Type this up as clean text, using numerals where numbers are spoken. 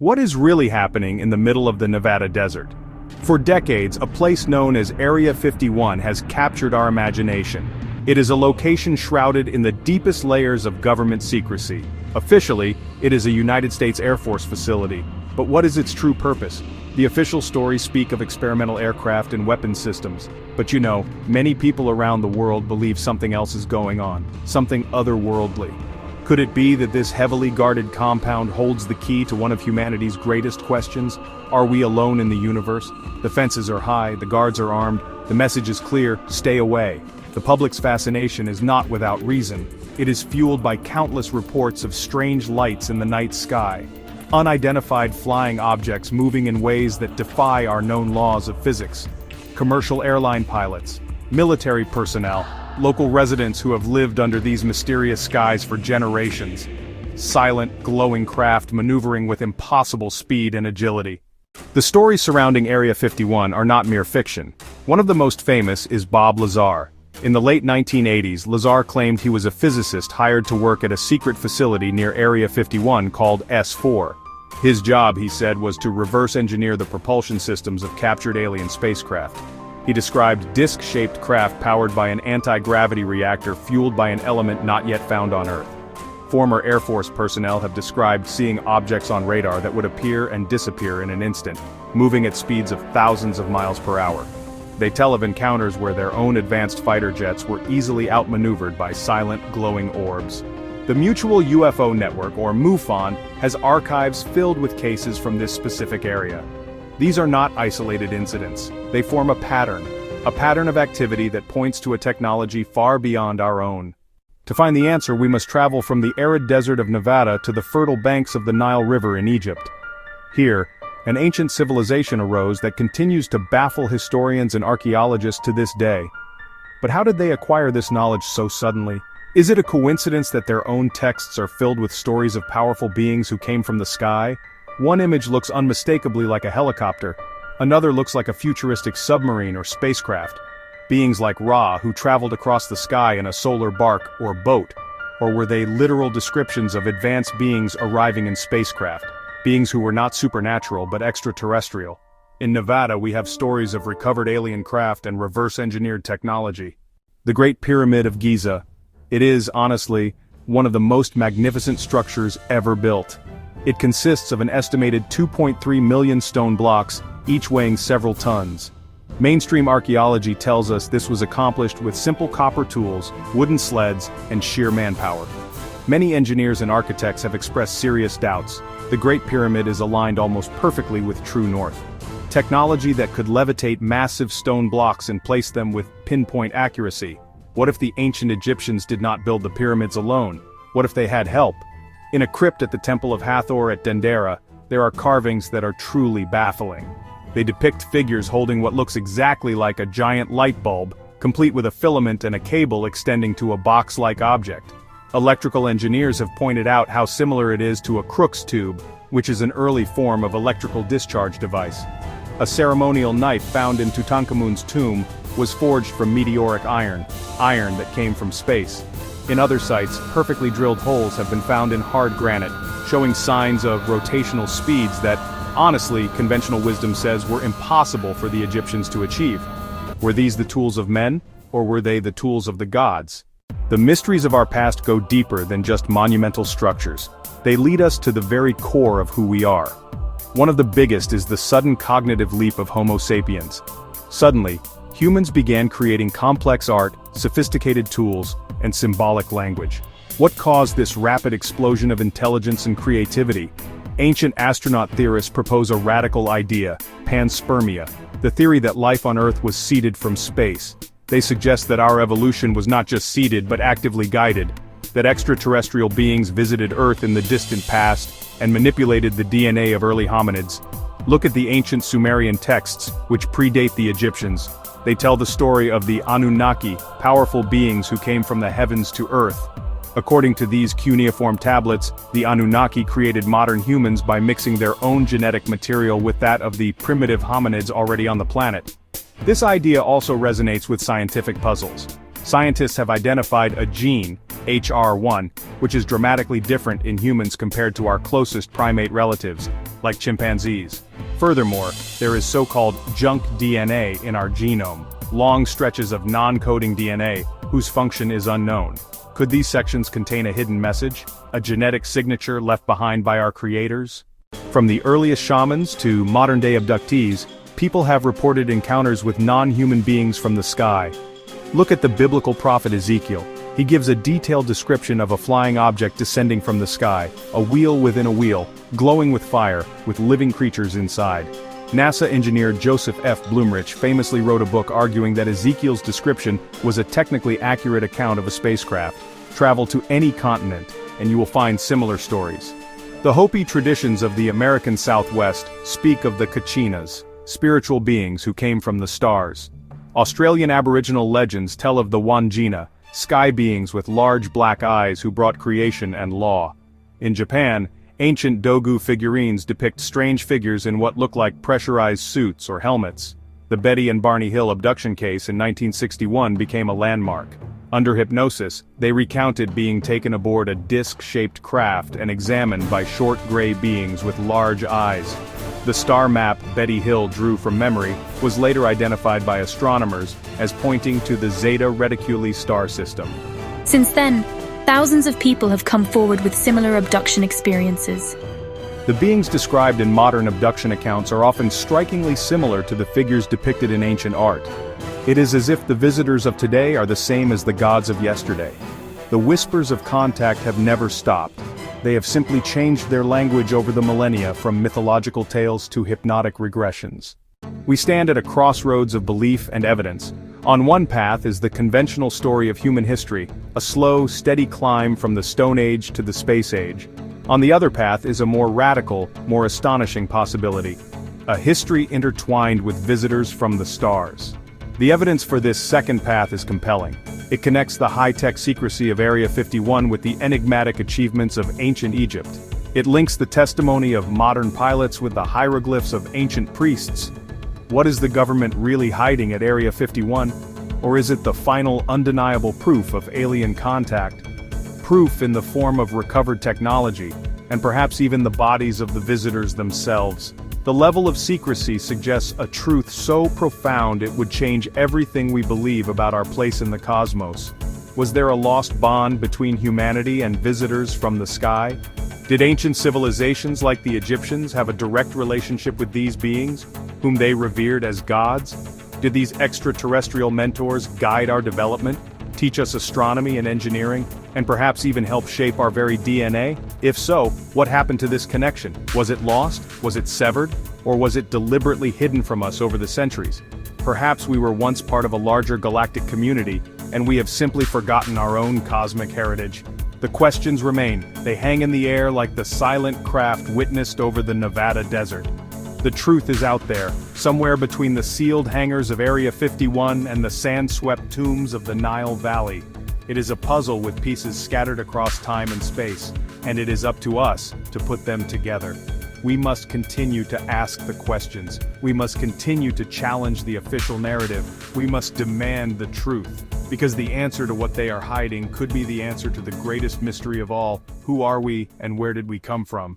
What is really happening in the middle of the Nevada desert? For decades, a place known as Area 51 has captured our imagination. It is a location shrouded in the deepest layers of government secrecy. Officially, it is a United States Air Force facility. But what is its true purpose? The official stories speak of experimental aircraft and weapons systems. But you know, many people around the world believe something else is going on, something otherworldly. Could it be that this heavily guarded compound holds the key to one of humanity's greatest questions? Are we alone in the universe? The fences are high, the guards are armed, the message is clear: stay away. The public's fascination is not without reason. It is fueled by countless reports of strange lights in the night sky. Unidentified flying objects moving in ways that defy our known laws of physics. Commercial airline pilots, military personnel, local residents who have lived under these mysterious skies for generations. Silent, glowing craft maneuvering with impossible speed and agility. The stories surrounding Area 51 are not mere fiction. One of the most famous is Bob Lazar. In the late 1980s, Lazar claimed he was a physicist hired to work at a secret facility near Area 51 called S4. His job, he said, was to reverse engineer the propulsion systems of captured alien spacecraft. He described disc-shaped craft powered by an anti-gravity reactor fueled by an element not yet found on Earth. Former Air Force personnel have described seeing objects on radar that would appear and disappear in an instant, moving at speeds of thousands of miles per hour. They tell of encounters where their own advanced fighter jets were easily outmaneuvered by silent, glowing orbs. The Mutual UFO Network, or MUFON, has archives filled with cases from this specific area. These are not isolated incidents. They form a pattern of activity that points to a technology far beyond our own. To find the answer, we must travel from the arid desert of Nevada to the fertile banks of the Nile River in Egypt. Here, an ancient civilization arose that continues to baffle historians and archaeologists to this day. But how did they acquire this knowledge so suddenly? Is it a coincidence that their own texts are filled with stories of powerful beings who came from the sky? One image looks unmistakably like a helicopter. Another looks like a futuristic submarine or spacecraft. Beings like Ra, who traveled across the sky in a solar bark or boat. Or were they literal descriptions of advanced beings arriving in spacecraft? Beings who were not supernatural but extraterrestrial. In Nevada, we have stories of recovered alien craft and reverse-engineered technology. The Great Pyramid of Giza. It is, honestly, one of the most magnificent structures ever built. It consists of an estimated 2.3 million stone blocks, each weighing several tons. Mainstream archaeology tells us this was accomplished with simple copper tools, wooden sleds, and sheer manpower. Many engineers and architects have expressed serious doubts. The Great Pyramid is aligned almost perfectly with true north. Technology that could levitate massive stone blocks and place them with pinpoint accuracy. What if the ancient Egyptians did not build the pyramids alone? What if they had help? In a crypt at the Temple of Hathor at Dendera, there are carvings that are truly baffling. They depict figures holding what looks exactly like a giant light bulb, complete with a filament and a cable extending to a box-like object. Electrical engineers have pointed out how similar it is to a Crookes tube, which is an early form of electrical discharge device. A ceremonial knife found in Tutankhamun's tomb was forged from meteoric iron that came from space. In other sites, perfectly drilled holes have been found in hard granite, showing signs of rotational speeds that, honestly, conventional wisdom says were impossible for the Egyptians to achieve. Were these the tools of men, or were they the tools of the gods? The mysteries of our past go deeper than just monumental structures. They lead us to the very core of who we are. One of the biggest is the sudden cognitive leap of Homo sapiens. Suddenly, humans began creating complex art, sophisticated tools, and symbolic language. What caused this rapid explosion of intelligence and creativity? Ancient astronaut theorists propose a radical idea, panspermia, the theory that life on Earth was seeded from space. They suggest that our evolution was not just seeded but actively guided, that extraterrestrial beings visited Earth in the distant past and manipulated the DNA of early hominids. Look at the ancient Sumerian texts, which predate the Egyptians. They tell the story of the Anunnaki, powerful beings who came from the heavens to Earth. According to these cuneiform tablets, the Anunnaki created modern humans by mixing their own genetic material with that of the primitive hominids already on the planet. This idea also resonates with scientific puzzles. Scientists have identified a gene, HR1, which is dramatically different in humans compared to our closest primate relatives, like chimpanzees. Furthermore, there is so-called junk DNA in our genome, long stretches of non-coding DNA, whose function is unknown. Could these sections contain a hidden message, a genetic signature left behind by our creators? From the earliest shamans to modern-day abductees, people have reported encounters with non-human beings from the sky. Look at the biblical prophet Ezekiel. He gives a detailed description of a flying object descending from the sky, a wheel within a wheel, glowing with fire, with living creatures inside. NASA engineer Joseph F. Blumrich famously wrote a book arguing that Ezekiel's description was a technically accurate account of a spacecraft. Travel to any continent, and you will find similar stories. The Hopi traditions of the American Southwest speak of the Kachinas, spiritual beings who came from the stars. Australian Aboriginal legends tell of the Wangina, sky beings with large black eyes who brought creation and law. In Japan, ancient Dogu figurines depict strange figures in what look like pressurized suits or helmets. The Betty and Barney Hill abduction case in 1961 became a landmark. Under hypnosis, they recounted being taken aboard a disc-shaped craft and examined by short gray beings with large eyes. The star map Betty Hill drew from memory was later identified by astronomers as pointing to the Zeta Reticuli star system. Since then, thousands of people have come forward with similar abduction experiences. The beings described in modern abduction accounts are often strikingly similar to the figures depicted in ancient art. It is as if the visitors of today are the same as the gods of yesterday. The whispers of contact have never stopped. They have simply changed their language over the millennia from mythological tales to hypnotic regressions. We stand at a crossroads of belief and evidence. On one path is the conventional story of human history, a slow, steady climb from the Stone Age to the Space Age. On the other path is a more radical, more astonishing possibility. A history intertwined with visitors from the stars. The evidence for this second path is compelling. It connects the high-tech secrecy of Area 51 with the enigmatic achievements of ancient Egypt. It links the testimony of modern pilots with the hieroglyphs of ancient priests. What is the government really hiding at Area 51? Or is it the final undeniable proof of alien contact? Proof in the form of recovered technology, and perhaps even the bodies of the visitors themselves. The level of secrecy suggests a truth so profound it would change everything we believe about our place in the cosmos. Was there a lost bond between humanity and visitors from the sky? Did ancient civilizations like the Egyptians have a direct relationship with these beings, whom they revered as gods? Did these extraterrestrial mentors guide our development, teach us astronomy and engineering, and perhaps even help shape our very DNA? If so, what happened to this connection? Was it lost? Was it severed? Or was it deliberately hidden from us over the centuries? Perhaps we were once part of a larger galactic community, and we have simply forgotten our own cosmic heritage. The questions remain. They hang in the air like the silent craft witnessed over the Nevada desert. The truth is out there, somewhere between the sealed hangars of Area 51 and the sand-swept tombs of the Nile Valley. It is a puzzle with pieces scattered across time and space, and it is up to us to put them together. We must continue to ask the questions. We must continue to challenge the official narrative. We must demand the truth. Because the answer to what they are hiding could be the answer to the greatest mystery of all: who are we and where did we come from?